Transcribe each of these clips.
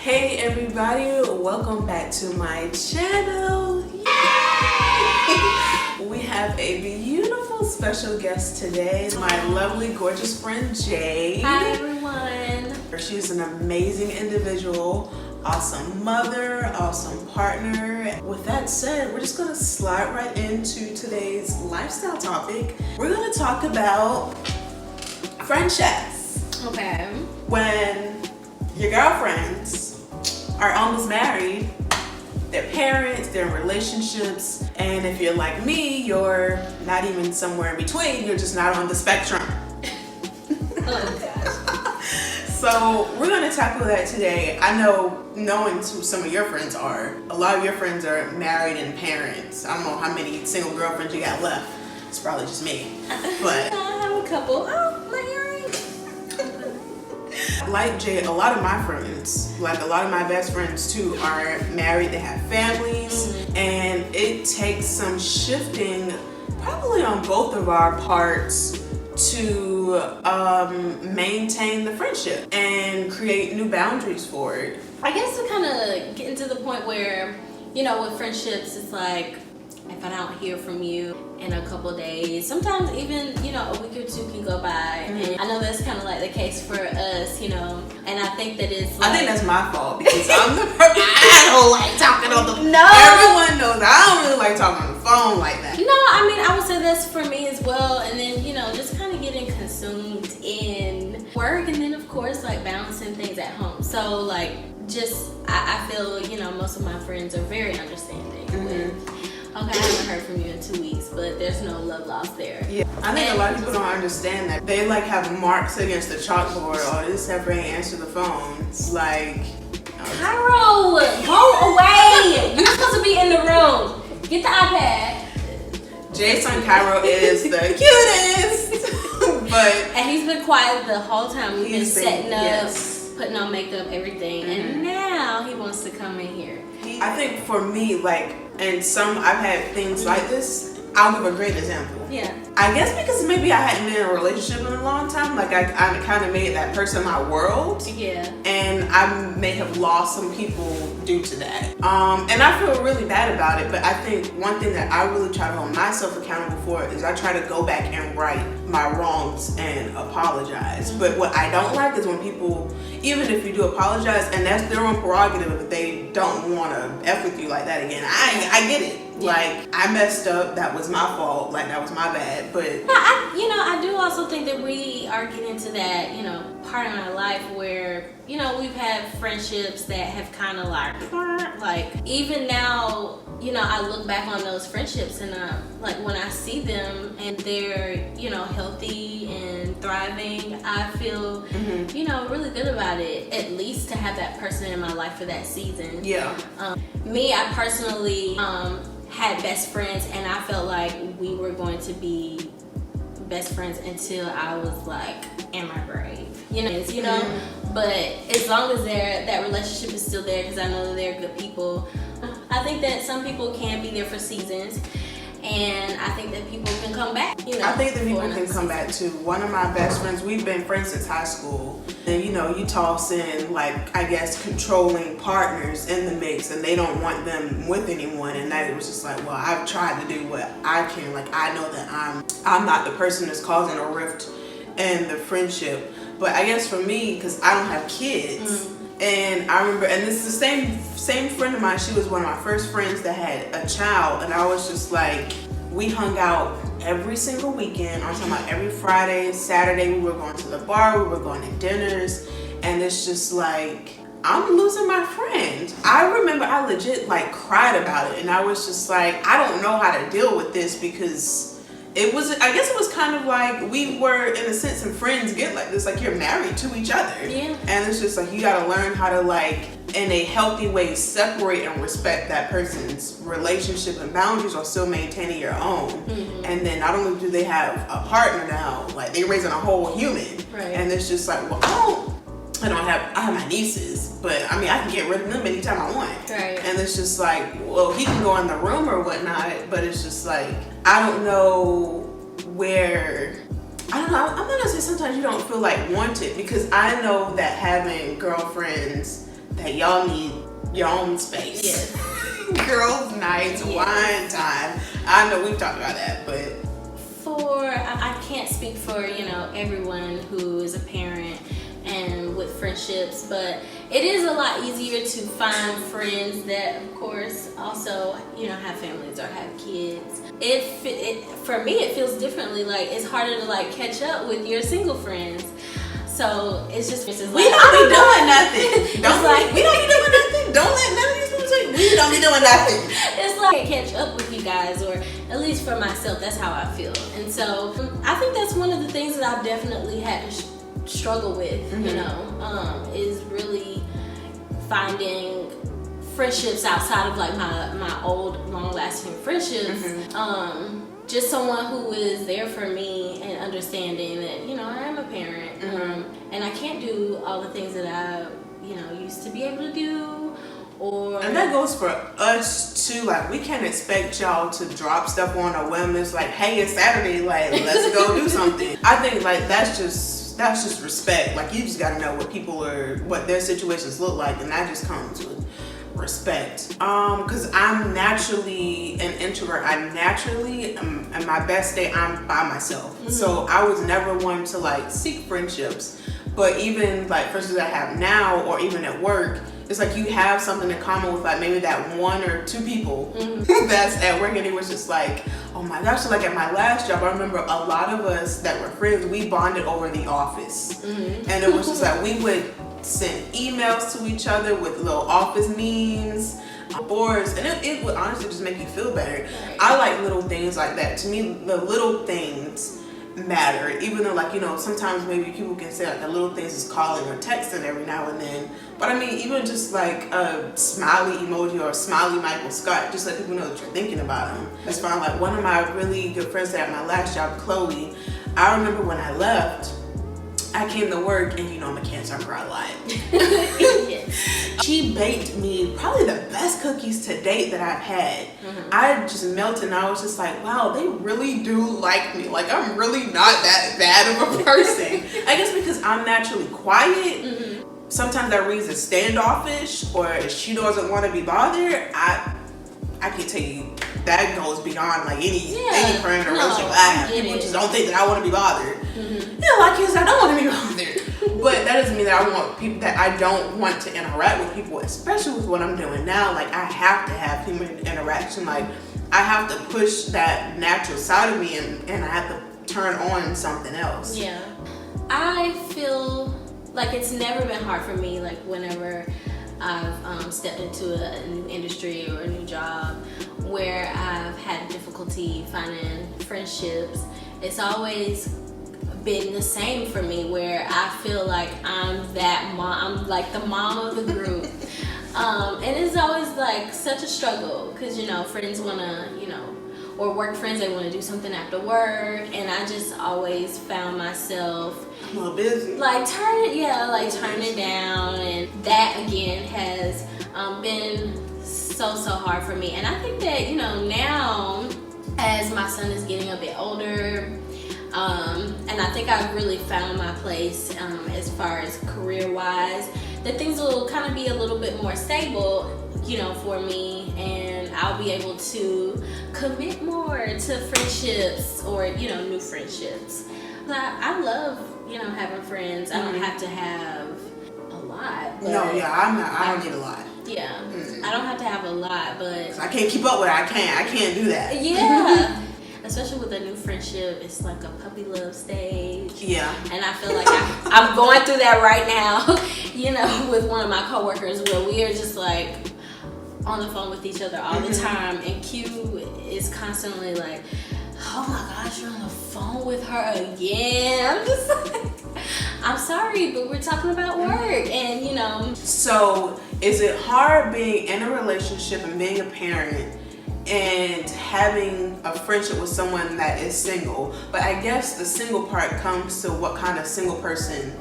Hey everybody, welcome back to my channel. Yay! We have a beautiful special guest today, my lovely gorgeous friend Jade. Hi everyone. She's an amazing individual, awesome mother, awesome partner. With that said, we're just gonna slide right into today's lifestyle topic. We're gonna talk about friendships. Okay. When your girlfriends are almost married, they're parents, they're in relationships, and if you're like me, you're not even somewhere in between, you're just not on the spectrum. Oh gosh. So we're gonna tackle that today. I know, knowing who some of your friends are, a lot of your friends are married and parents. I don't know how many single girlfriends you got left. It's probably just me, but I have a couple. Oh, my earring. like Jay, a lot of my friends, like a lot of my best friends too, are married, they have families, and it takes some shifting probably on both of our parts to maintain the friendship and create new boundaries for it. I guess to kind of get into the point where, you know, with friendships, it's like, if I don't hear from you in a couple days, sometimes even, you know, a week or two can go by. And I know that's kind of like the case for us, you know, and I think that it's like, I think that's my fault because I'm the person, I don't like talking on the phone. No. Everyone knows I don't really like talking on the phone like that. No, I mean, I would say that's for me as well. And then, you know, just kind of getting consumed in work, and then of course like balancing things at home. So like, just I feel, you know, most of my friends are very understanding with, okay, I haven't heard from you in 2 weeks, but there's no love lost there. Yeah, I think a lot of people don't understand that. They like have marks against the chalkboard. Oh, this never ain't answer the phone. It's like, Cairo, go away. You're supposed to be in the room. Get the iPad. Jay's son Cairo is the cutest, but And he's been quiet the whole time. We've been He's been- setting up, yes. putting on makeup, everything, and now he wants to come in here. I think for me, like, and I've had things like this. I'll give a great example. Yeah. I guess because maybe I hadn't been in a relationship in a long time, like I kind of made that person my world. Yeah. And I may have lost some people due to that. And I feel really bad about it, but I think one thing that I really try to hold myself accountable for is I try to go back and right my wrongs and apologize. But what I don't like is when people, even if you do apologize, and that's their own prerogative if they don't want to F with you like that again. I get it. Like, I messed up, that was my fault, like that was my bad, but I do also think that we are getting to that, you know, part in our life where, you know, we've had friendships that have kind of like even now, you know, I look back on those friendships and like when I see them and they're, you know, healthy and thriving, I feel, you know, really good about it, at least to have that person in my life for that season. yeah. I personally had best friends, and I felt like we were going to be best friends until I was like in my grave, you know. But as long as that relationship is still there, because I know that they're good people. I think that some people can be there for seasons, and I think that people can come back, you know. I think that people can come back too. One of my best friends, we've been friends since high school. And you know, you toss in like, I guess, controlling partners in the mix and they don't want them with anyone. And that it was just like, well, I've tried to do what I can. Like, I know that I'm not the person that's causing a rift in the friendship. But I guess for me, because I don't have kids, and I remember, and this is the same friend of mine, she was one of my first friends that had a child, and I was just like, we hung out every single weekend. I'm talking about every Friday, Saturday, we were going to the bar, we were going to dinners, and it's just like, I'm losing my friend. I remember I legit like cried about it, and I was just like, I don't know how to deal with this, because it was, I guess it was kind of like we were, in a sense, and friends get like this, like you're married to each other. Yeah. And it's just like, you gotta learn how to like, in a healthy way, separate and respect that person's relationship and boundaries while still maintaining your own. And then not only do they have a partner now, like they're raising a whole human. Right. And it's just like, well, I have my nieces, but I mean, I can get rid of them anytime I want. Right. And it's just like, well, he can go in the room or whatnot, but it's just like, I don't know where, I don't know, I'm not gonna say sometimes you don't feel like wanted, because I know that having girlfriends that y'all need your own space. Yes. Girls' nights, wine time. I know we've talked about that, but I can't speak for, you know, everyone who is a parent and with friendships, but it is a lot easier to find friends that, of course, also, you know, have families or have kids. For me, it feels differently. Like, it's harder to like catch up with your single friends. So it's just we don't be doing nothing. We don't be doing nothing. Don't let none of these people say we don't be doing nothing. It's like catch up with you guys, or at least for myself, that's how I feel. And so I think that's one of the things that I've definitely had to struggle with, you know, is really finding friendships outside of like my old long-lasting friendships. Just someone who is there for me and understanding that, you know, I am a parent, and I can't do all the things that I, you know, used to be able to do. And that goes for us too. Like, we can't expect y'all to drop stuff on a whim. It's like, hey, it's Saturday, like, let's go do something. I think like that's just respect. Like, you just gotta know what their situations look like, and that just comes with respect. Because I'm naturally an introvert. I naturally am, in my best state, I'm by myself. So I was never one to like seek friendships. But even like friendships I have now, or even at work, it's like you have something in common with like maybe that one or two people that's at work, and it was just like, oh my gosh. So like at my last job, I remember a lot of us that were friends, we bonded over the office. And it was just like we would send emails to each other with little office memes, boards, and it would honestly just make you feel better. I like little things like that. To me, the little things matter, even though, like, you know, sometimes maybe people can say like the little things is calling or texting every now and then, but I mean, even just like a smiley emoji or a smiley Michael Scott, just let people know that you're thinking about them. That's fine. Like, one of my really good friends at my last job, Chloe, I remember when I left, I came to work, and you know I'm a Cancer, I cry a lot. She baked me probably the best cookies to date that I've had. I just melted, and I was just like, wow, they really do like me. Like, I'm really not that bad of a person. I guess because I'm naturally quiet. Sometimes that reads as standoffish, or if she doesn't want to be bothered. I can tell you that goes beyond like any friend or relationship I have. People just don't think that I want to be bothered. You know, like kids, I don't want to be bothered. But that doesn't mean that I want people, that I don't want to interact with people, especially with what I'm doing now. Like, I have to have human interaction. Like, I have to push that natural side of me, and I have to turn on something else. Yeah. I feel like it's never been hard for me, like whenever I've stepped into a new industry or a new job where I've had difficulty finding friendships. It's always been the same for me, where I feel like I'm that mom, I'm like the mom of the group. And it's always like such a struggle, because, you know, friends want to, you know, or work friends, they want to do something after work, and I just always found myself a little busy, like turning it down, and that again has been so hard for me. And I think that, you know, now as my son is getting a bit older, and I think I've really found my place as far as career-wise, that things will kind of be a little bit more stable, you know, for me, and I'll be able to commit more to friendships, or, you know, new friendships. I love, you know, having friends. I don't have to have a lot. No, yeah, I don't need a lot. Yeah, I don't have to have a lot, but I can't keep up with it. I can't do that. Yeah. Especially with a new friendship, it's like a puppy love stage. Yeah. And I feel like I'm going through that right now, you know, with one of my coworkers, where we are just like on the phone with each other all the time, and Q is constantly like, oh my gosh, you're on the phone with her again. I'm just like, I'm sorry, but we're talking about work, and you know. So is it hard being in a relationship and being a parent and having a friendship with someone that is single? But I guess the single part comes to what kind of single person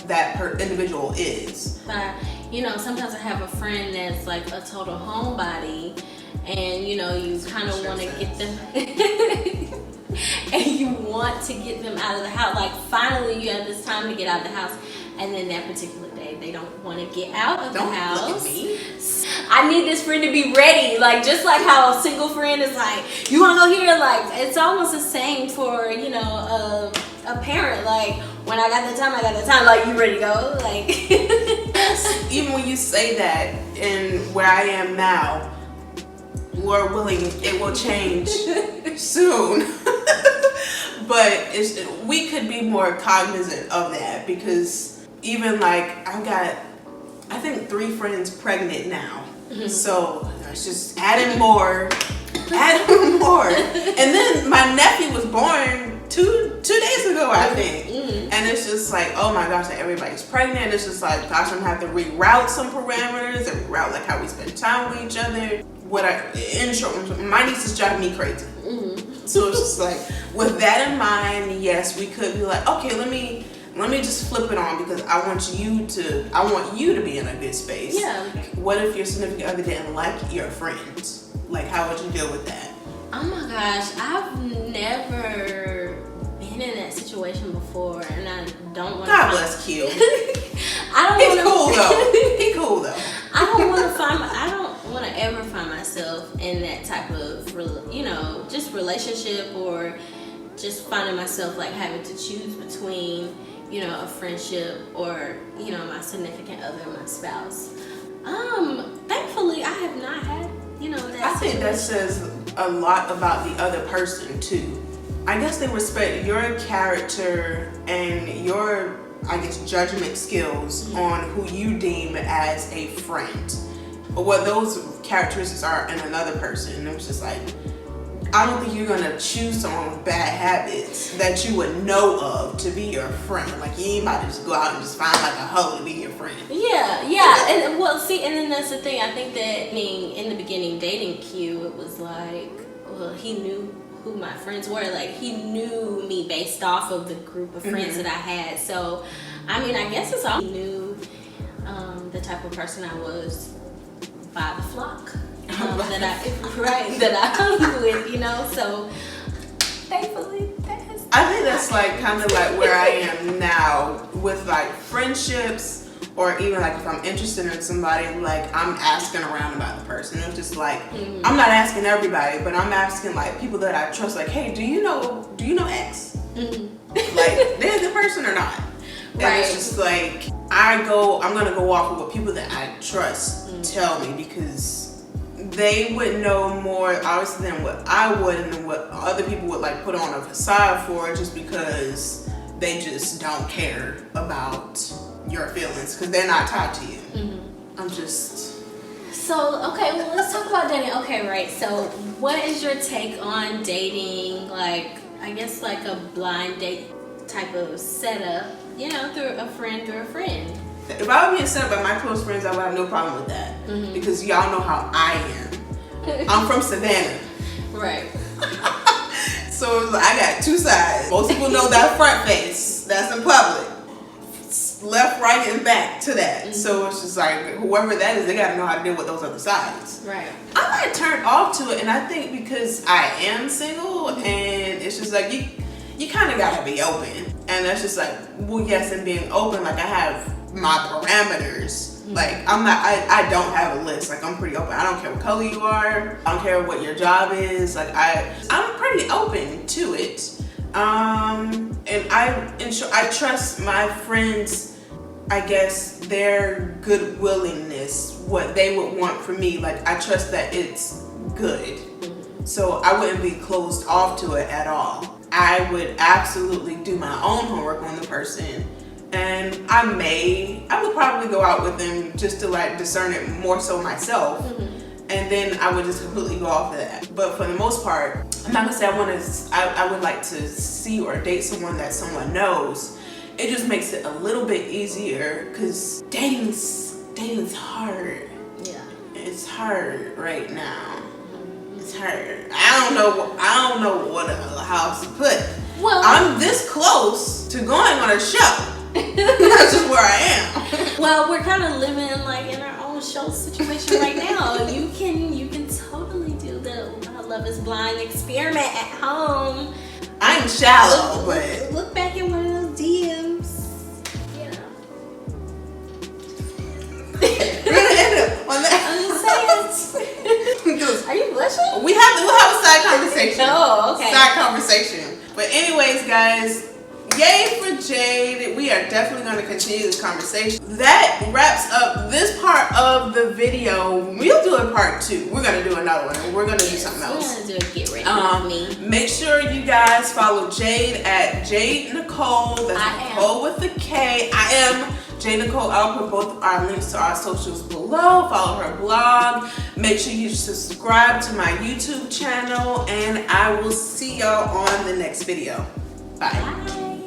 that individual is. But you know, sometimes I have a friend that's like a total homebody, and you know, you kind of want to get them and you want to get them out of the house. Like, finally you have this time to get out of the house, and then that particular day they don't want to get out of the house. Look at me. I need this friend to be ready. Like, just like how a single friend is like, you want to go here? Like, it's almost the same for, you know, a parent. Like, when I got the time, I got the time. Like, you ready to go? Like, even when you say that, and where I am now, Lord willing, it will change soon. But we could be more cognizant of that, because even like I got, I think 3 friends pregnant now. So it's just adding more. And then my nephew was born two days ago, I think. And it's just like, oh my gosh, like everybody's pregnant. It's just like, gosh, I'm gonna have to reroute some parameters and reroute like how we spend time with each other. In short, my niece is driving me crazy. So it's just like, with that in mind, yes, we could be like, okay, let me just flip it on, because I want you to be in a good space. Yeah. What if your significant other didn't like your friends? Like, how would you deal with that? oh my gosh, I've never been in that situation before, and I don't want to. God bless Q. I don't He's wanna, cool though. He's cool though. I don't want to ever find myself in that type of, you know, just relationship, or just finding myself like having to choose between, you know, a friendship or, you know, my significant other, my spouse. Thankfully, I have not had, you know, that. I think that says a lot about the other person too. I guess they respect your character and your, I guess, judgment skills on who you deem as a friend, or what those characteristics are in another person. And it was just like, I don't think you're gonna choose someone with bad habits that you would know of to be your friend. Like, you ain't about to just go out and just find like a hoe to be your friend. Yeah. And well, see, and then that's the thing. I think that, I mean, in the beginning, dating Q, it was like, well, he knew who my friends were. Like, he knew me based off of the group of friends that I had. So, I mean, I guess it's all, he knew the type of person I was by the flock. that I hung with, you know. So thankfully, I think that's like kind of like where I am now with like friendships, or even like if I'm interested in somebody, like I'm asking around about the person. It's just like, I'm not asking everybody, but I'm asking like people that I trust. Like, hey, do you know X? Like, they're the person or not? And it's just like, I'm gonna go off of what people that I trust tell me, because they would know more obviously than what I would, and then what other people would like put on a facade for, just because they just don't care about your feelings because they're not tied to you. I'm just... So, okay, well, let's talk about dating. Okay, right. So what is your take on dating, like, I guess like a blind date type of setup, you know, through a friend? If I would be set up by my close friends, I would have no problem with that, because y'all know how I am. I'm from Savannah. Right. So I got 2 sides. Most people know that front face. That's in public. Left, right, and back to that. So it's just like, whoever that is, they got to know how to deal with those other sides. Right. I'm not turned off to it, and I think because I am single, and it's just like, you kind of got to be open. And that's just like, well, yes, and being open, like I have my parameters. Like, I don't have a list. Like, I'm pretty open. I don't care what color you are. I don't care what your job is. Like, I'm pretty open to it. And I trust my friends, I guess, their good willingness, what they would want from me. Like, I trust that it's good. So I wouldn't be closed off to it at all. I would absolutely do my own homework on the person. And I would probably go out with them just to like discern it more so myself. And then I would just completely go off of that. But for the most part, I'm not gonna say I would like to see or date someone that someone knows. It just makes it a little bit easier, because dating's hard. Yeah. It's hard right now. It's hard. I don't know how else to put it. Well, I'm this close to going on a show. That's just where I am. Well, we're kind of living like in our own show situation right now. You can totally do the Love is Blind experiment at home. I'm shallow, but look back at one of those DMs. You know. anyways, guys, yay for Jade. We are definitely going to continue this conversation. That wraps up this part of the video. We'll do a part 2. We're going to do another one. We're going to do something else. We're going to do a get ready with me. Make sure you guys follow Jade at Jade Nicole. That's Nicole with a K. I am Jade Nicole. I'll put both our links to our socials below. Follow her blog. Make sure you subscribe to my YouTube channel. And I will see y'all on the next video. Bye. Bye.